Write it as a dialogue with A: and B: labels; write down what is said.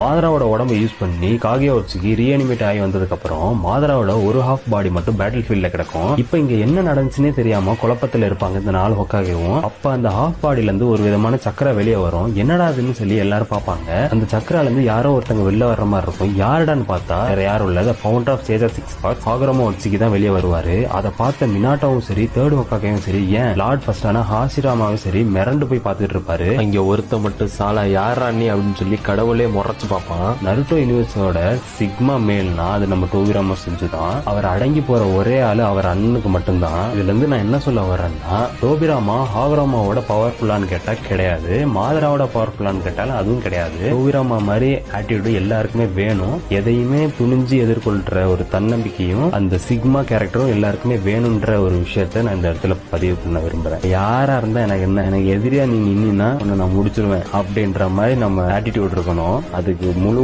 A: மாதராவோட உடம்பை யூஸ் பண்ணி காகியோட்சுக்கு ரீஅனிமேட் ஆகி வந்ததுக்கு அப்புறம் மாதராவோட ஒரு ஹாஃப் பாடி மட்டும் பேட்டில் ஃபீல்ட்ல கிடக்கும். இப்ப இங்க என்ன நடந்துச்சுன்னே தெரியாம குழப்பத்துல இருப்பாங்க இந்த 4 ஹொக்காகேவும். அப்ப அந்த ஹாஃப் பாடில இருந்து ஒரு விதமான சக்கரை வெளியே வரும். என்னடாதுன்னு சொல்லி எல்லாரும் பாப்பாங்க. அந்த சக்கரால இருந்து யாரோ ஒருத்தங்க வெளில வர்ற மாதிரி இருக்கும். யாருடான்னு பார்த்தா வேற யாரும் இல்ல, ஃபவுண்டர் ஆஃப் சேஜா 6 பாக் ஹாகரமா ஒட்சுக்கு தான் வெளியே வருவாரு. அதை பார்த்த மினாட்டோவும் சரி, தேர்ட் ஹொக்காகேவும் சரி, ஏன் லார்ட் ஃபர்ஸ்டான ஹாசிராமாவும் சரி மிரண்டு போய் பார்த்துட்டு இருப்பாரு.
B: அங்க ஒருத்த மட்டும் சாலா யாரானி அப்படின்னு சொல்லி கடவுளே முறைச்சு பார்ப்பான்.
A: நருட்டோ யூனிவர்ஸோட சிக்மா மேல்னா அது நம்ம டோபிராமா செஞ்சுதான். அவர் அடங்கி போற ஒரே ஆளு அவர் அண்ணனுக்கு மட்டும்தான். இதுல இருந்து நான் என்ன சொல்ல வரேன்னா, டோபிராமா ஹாகராமாவோட பவர்ஃபுல்லான்னு கேட்டா கிடையாது, மாதராவோட பவர்ஃபுல்லான்னு கேட்டாலும் அதுவும் கிடையாது. டோபிராமா மாதிரி ஆட்டிடியூட் எல்லாருக்குமே வேணும். எதையுமே துணிஞ்சு எதிர்கொள்ற ஒரு தன்னம்பிக்கையும் அந்த சிக்மா கேரக்டரும் எல்லாருக்குமே வேணும்ன்ற ஒரு விஷயத்த நான் இந்த இடத்துல பதிவு பண்ண விரும்புறேன். யாரா இருந்தா எனக்கு என்ன, எனக்கு எதிரியா நீங்க இன்னின்னா நான் முடிச்சிருவேன் அப்படின்ற மாதிரி நம்ம ஆட்டிடியூட் இருக்கணும். அதுக்கு முழு